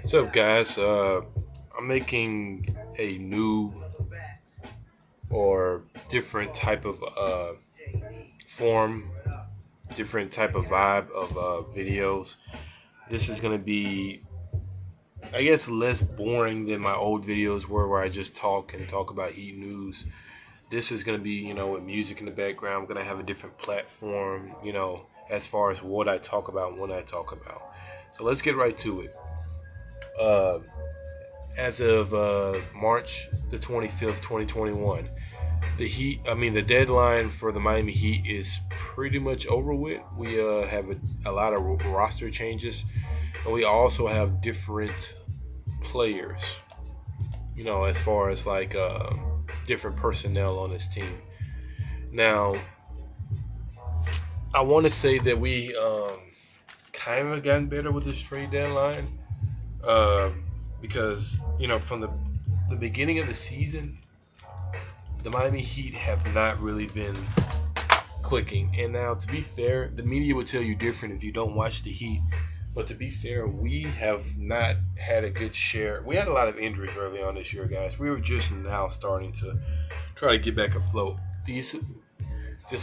What's up, guys? I'm making a new or different type of form, different type of vibe of videos. This is going to be, I guess, less boring than my old videos were, where I just talk about Heat news. This is going to be, with music in the background. I'm going to have a different platform, as far as what I talk about and when I talk about. So let's get right to it. Uh, as of March the 25th, 2021, the deadline for the Miami Heat is pretty much over with. We have a lot of roster changes, and we also have different players, as far as like different personnel on this team. Now, I want to say that we kind of gotten better with this trade deadline because, from the beginning of the season, the Miami Heat have not really been clicking. And now, to be fair, the media would tell you different if you don't watch the Heat. But to be fair, we have not had a good share. We had a lot of injuries early on this year, guys. We were just now starting to try to get back afloat. This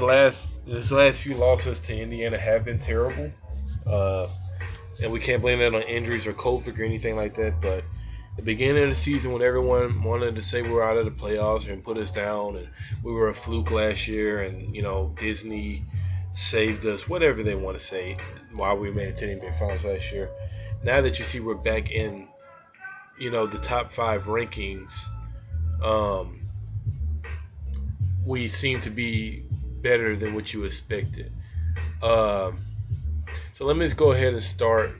last few losses to Indiana have been terrible, and we can't blame that on injuries or COVID or anything like that. But the beginning of the season, when everyone wanted to say we were out of the playoffs and put us down, and we were a fluke last year, and Disney saved us, whatever they want to say, while we made it to the NBA Finals last year. Now that you see we're back in, the top 5 rankings, we seem to be better than what you expected. So let me just go ahead and start.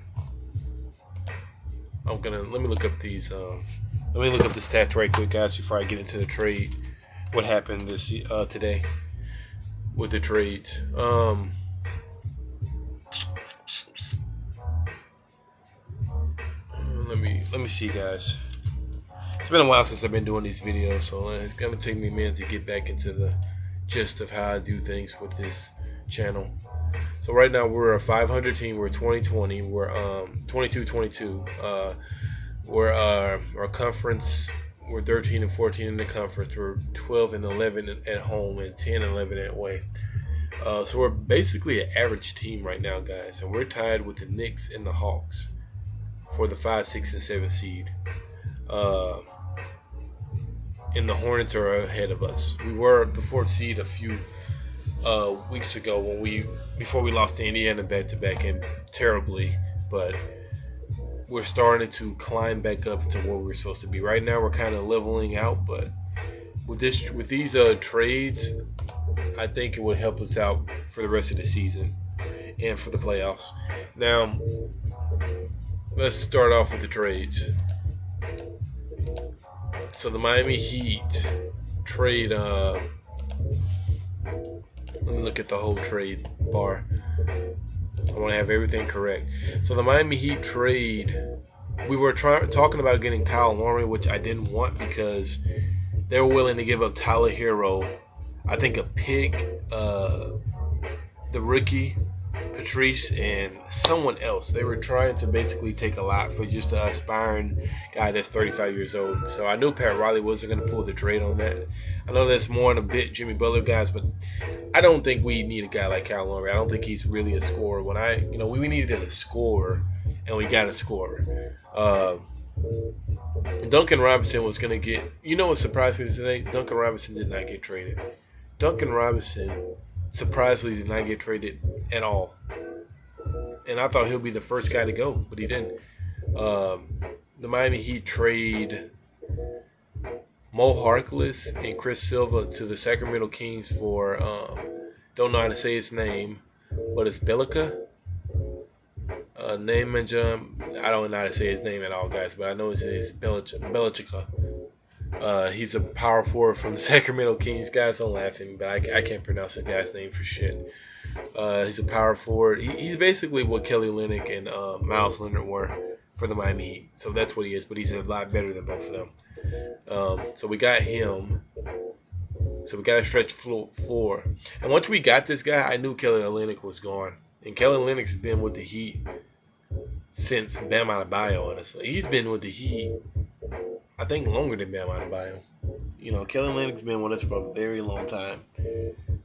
Let me look up these. Let me look up the stats right quick, guys, before I get into the trade. What happened today with the trades? Let me see, guys. It's been a while since I've been doing these videos, so it's gonna take me a minute to get back into the gist of how I do things with this channel. So right now we're a 500 team. We're 2020. We're 22-22. We're our conference. We're 13 and 14 in the conference. We're 12 and 11 at home and 10 and 11 away. So we're basically an average team right now, guys, and we're tied with the Knicks and the Hawks for the 5, 6, and 7 seed. And the Hornets are ahead of us. We were the 4th seed a few weeks ago before we lost to Indiana back-to-back and terribly, but we're starting to climb back up to where we're supposed to be. Right now, we're kind of leveling out, but with these trades, I think it would help us out for the rest of the season and for the playoffs. Now, let's start off with the trades. So the Miami Heat trade. Let me look at the whole trade bar. I want to have everything correct. So the Miami Heat trade. We were talking about getting Kyle Lowry, which I didn't want because they were willing to give up Tyler Hero, I think a pick, the rookie, Patrice, and someone else. They were trying to basically take a lot for just an aspiring guy that's 35 years old. So I knew Pat Riley wasn't going to pull the trade on that. I know that's more in a bit Jimmy Butler guys, but I don't think we need a guy like Kyle Lowry. I don't think he's really a scorer. We needed a scorer, and we got a scorer. Duncan Robinson was going to get. What surprised me today? Duncan Robinson did not get traded. Duncan Robinson surprisingly did not get traded at all. And I thought he'll be the first guy to go, but he didn't. The Miami Heat trade Mo Harkless and Chris Silva to the Sacramento Kings for, don't know how to say his name, but it's Belica. I don't know how to say his name at all, guys, but I know it's Belichica. He's a power forward from the Sacramento Kings. Guys, don't laugh at me, but I can't pronounce this guy's name for shit. He's a power forward. He's basically what Kelly Olynyk and Miles Leonard were for the Miami Heat. So that's what he is, but he's a lot better than both of them. So we got him. So we got a stretch floor. And once we got this guy, I knew Kelly Olynyk was gone. And Kelly Olynyk's been with the Heat since Bam Adebayo. Honestly, he's been with the Heat, I think, longer than Bam Adebayo. Kelly Olynyk's been with us for a very long time.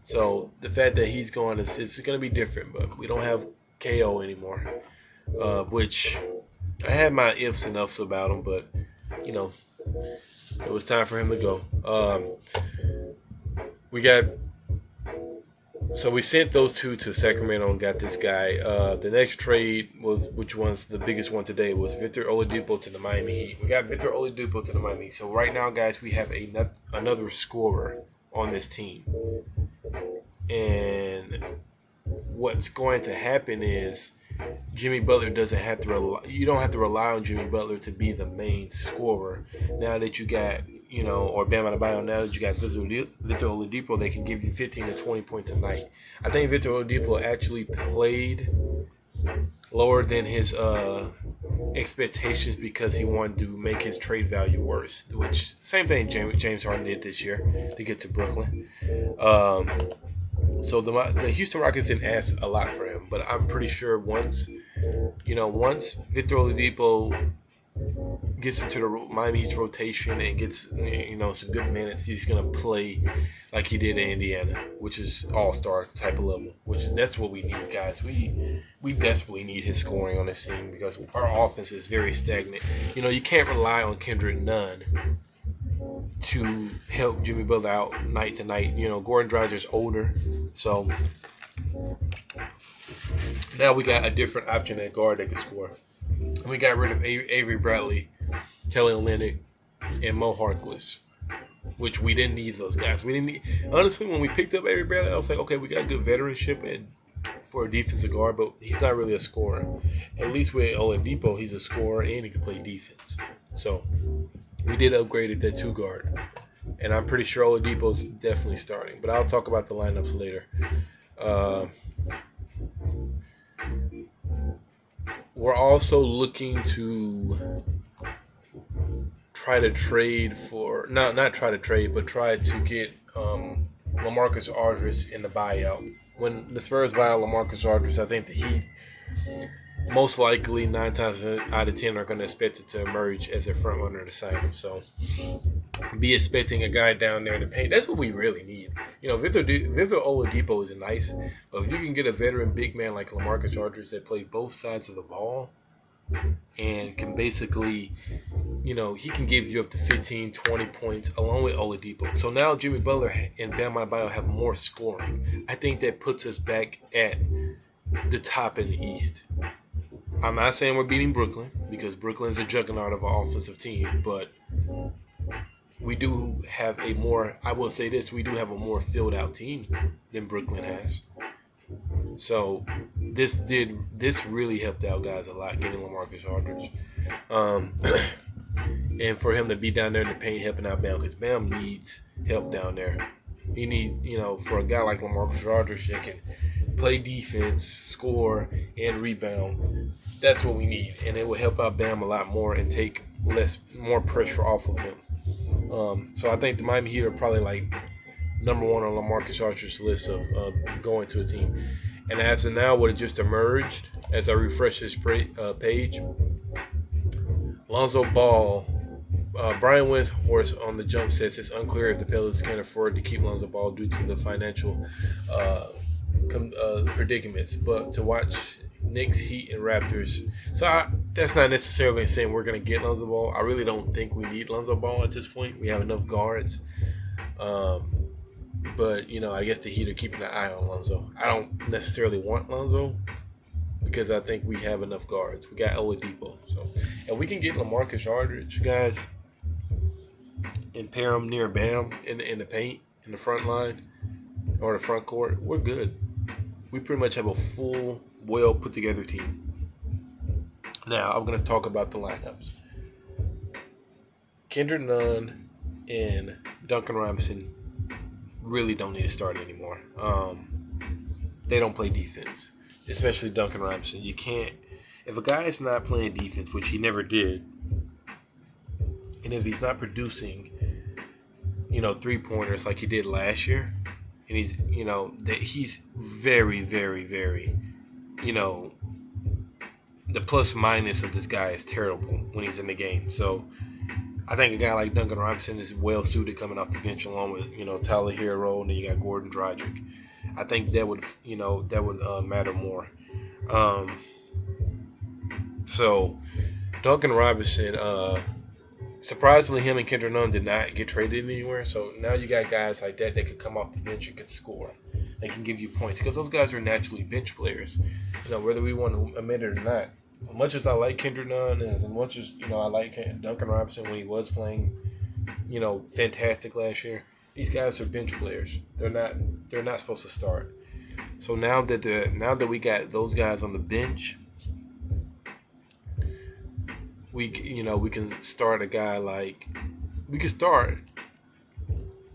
So the fact that he's gone is it's going to be different. But we don't have KO anymore, which I had my ifs and ups about him, but you know it was time for him to go. We sent those two to Sacramento and got this guy. The next trade which one's the biggest one today, was Victor Oladipo to the Miami Heat. We got Victor Oladipo to the Miami Heat. So right now, guys, we have another scorer on this team. And what's going to happen is Jimmy Butler doesn't have to rely. You don't have to rely on Jimmy Butler to be the main scorer. Now that you got, or Bam Adebayo, now that you got Victor Oladipo, they can give you 15 to 20 points a night. I think Victor Oladipo actually played lower than his expectations because he wanted to make his trade value worse. Which same thing James Harden did this year to get to Brooklyn. So the Houston Rockets didn't ask a lot for him, but I'm pretty sure once Victor Oladipo gets into the Miami Heat's rotation and gets some good minutes, he's gonna play like he did in Indiana, which is all-star type of level. That's what we need, guys. We desperately need his scoring on this team because our offense is very stagnant. You can't rely on Kendrick Nunn to help Jimmy Butler out night to night. Gordon Dragic older, so now we got a different option at guard that can score. We got rid of Avery Bradley, Kelly Olynyk, and Mo Harkless, which we didn't need those guys. Honestly, when we picked up Avery Bradley, I was like, okay, we got good veteranship for a defensive guard, but he's not really a scorer. At least with Oladipo, he's a scorer and he can play defense. So we did upgrade at that 2 guard, and I'm pretty sure Oladipo's definitely starting. But I'll talk about the lineups later. We're also looking to try to trade for not try to trade, but try to get LaMarcus Aldridge in the buyout. When the Spurs buy out LaMarcus Aldridge, I think the Heat most likely 9 times out of 10 are going to expect it to emerge as a front runner to sign him. So be expecting a guy down there in the paint. That's what we really need. Victor Oladipo is nice, but if you can get a veteran big man like LaMarcus Aldridge that play both sides of the ball and can basically, he can give you up to 15, 20 points along with Oladipo. So now Jimmy Butler and Bam Adebayo have more scoring. I think that puts us back at the top in the East. I'm not saying we're beating Brooklyn because Brooklyn's a juggernaut of an offensive team, but we do have we do have a more filled out team than Brooklyn has. So this really helped out guys a lot, getting LaMarcus Aldridge. And for him to be down there in the paint helping out Bam, because Bam needs help down there. He needs, for a guy like LaMarcus Aldridge that can play defense, score, and rebound. That's what we need, and it will help out Bam a lot more and take more pressure off of him. So I think the Miami Heat are probably like number 1 on LaMarcus Aldridge's list of going to a team. And as of now, what had just emerged as I refresh this page, Lonzo Ball. Brian Windhorst on the jump says it's unclear if the Pelicans can afford to keep Lonzo Ball due to the financial predicaments. But to watch Knicks, Heat, and Raptors, that's not necessarily saying we're going to get Lonzo Ball. I really don't think we need Lonzo Ball at this point. We have enough guards. But, I guess the Heat are keeping an eye on Lonzo. I don't necessarily want Lonzo because I think we have enough guards. We got Oladipo. So, and we can get LaMarcus Aldridge, guys, and pair him near Bam in the paint, in the front line, or the front court. We're good. We pretty much have a full, well put together team. Now, I'm going to talk about the lineups. Kendrick Nunn and Duncan Robinson really don't need to start anymore. They don't play defense, especially Duncan Robinson. You can't, if a guy is not playing defense, which he never did, and if he's not producing, 3-pointers like he did last year, and he's very, very, very, the the plus minus of this guy is terrible when he's in the game. So I think a guy like Duncan Robinson is well suited coming off the bench along with Tyler Hero, and then you got Gordon Dragic. I think that would matter more. So Duncan Robinson, surprisingly, him and Kendrick Nunn did not get traded anywhere. So now you got guys like that could come off the bench and could score. They can give you points because those guys are naturally bench players. Whether we want to admit it or not. As much as I like Kendrick Nunn, as much as I like Duncan Robinson when he was playing, fantastic last year. These guys are bench players. They're not supposed to start. So now that we got those guys on the bench, we can start a guy like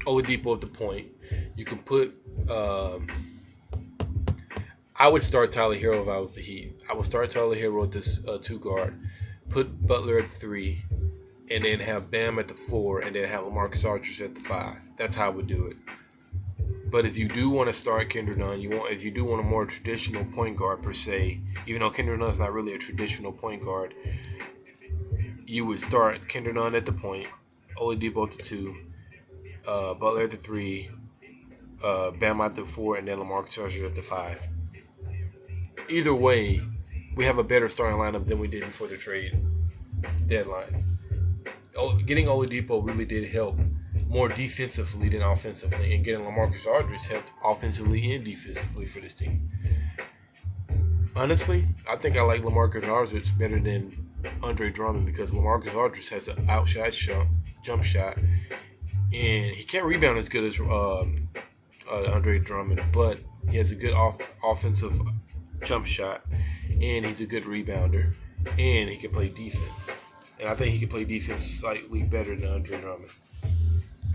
Oladipo at the point. You can put I would start Tyler Hero if I was the Heat. I would start Tyler Hero at this 2 guard, put Butler at 3, and then have Bam at the 4, and then have LaMarcus Aldridge at the 5. That's how I would do it. But if you do want to start Kendrick Nunn, if you do want a more traditional point guard per se, even though Kendrick Nunn is not really a traditional point guard, you would start Kendrick Nunn at the point, Oladipo at the 2, Butler at the 3, Bam at the 4, and then LaMarcus Aldridge at the 5. Either way, we have a better starting lineup than we did before the trade deadline. Getting Oladipo really did help more defensively than offensively, and getting LaMarcus Aldridge helped offensively and defensively for this team. Honestly, I think I like LaMarcus Aldridge better than Andre Drummond because LaMarcus Aldridge has an outside jump shot, and he can't rebound as good as Andre Drummond, but he has a good offensive jump shot, and he's a good rebounder, and he can play defense. And I think he can play defense slightly better than Andre Drummond.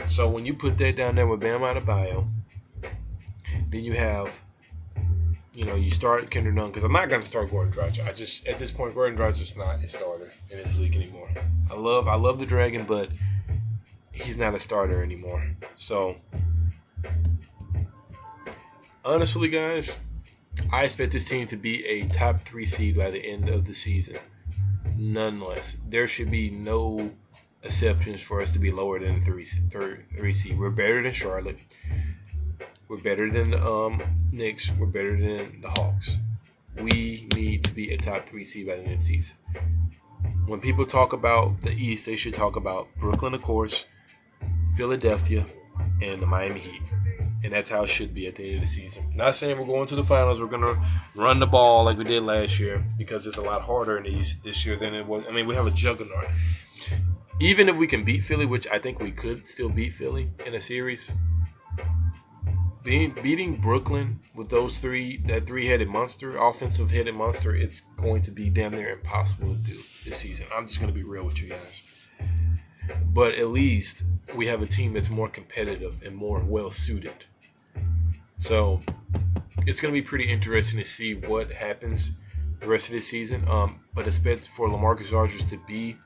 So when you put that down there with Bam Adebayo, then you have, you start Kendrick Nunn, because I'm not going to start Gordon Dragic. At this point, Gordon Dragic is not a starter in this league anymore. I love the Dragon, but he's not a starter anymore. So honestly, guys, I expect this team to be a top 3 seed by the end of the season. None less. There should be no exceptions for us to be lower than 3 seed. We're better than Charlotte. We're better than the Knicks. We're better than the Hawks. We need to be a top 3 seed by the end of the season. When people talk about the East, they should talk about Brooklyn, of course, Philadelphia, and the Miami Heat. And that's how it should be at the end of the season. Not saying we're going to the finals. We're going to run the ball like we did last year because it's a lot harder in the East this year than it was. I mean, we have a juggernaut. Even if we can beat Philly, which I think we could still beat Philly in a series, beating Brooklyn with that 3-headed monster, offensive-headed monster, it's going to be damn near impossible to do this season. I'm just going to be real with you guys. But at least we have a team that's more competitive and more well-suited. So it's going to be pretty interesting to see what happens the rest of this season. But expect for LaMarcus Aldridge to be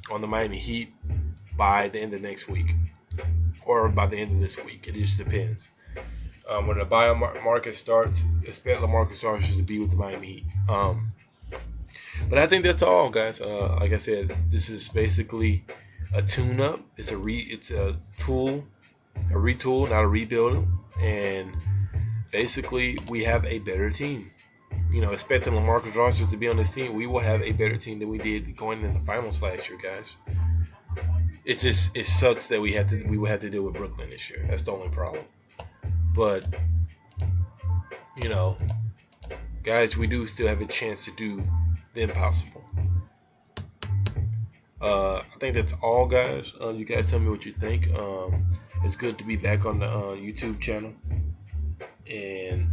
on the Miami Heat by the end of next week or by the end of this week. It just depends. When the buy market starts, expect LaMarcus Aldridge to be with the Miami Heat. But I think that's all, guys. Like I said, this is basically a tune-up. It's a retool, not a rebuild. And basically, we have a better team. Expecting LaMarcus Aldridge to be on this team, we will have a better team than we did going in the finals last year, guys. It sucks that we will have to deal with Brooklyn this year. That's the only problem. But guys, we do still have a chance to do the impossible. I think that's all, guys. You guys tell me what you think. It's good to be back on the YouTube channel. And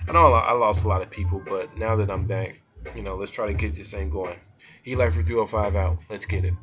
I know I lost a lot of people, but now that I'm back, let's try to get this thing going. He Lifer 305 out. Let's get it.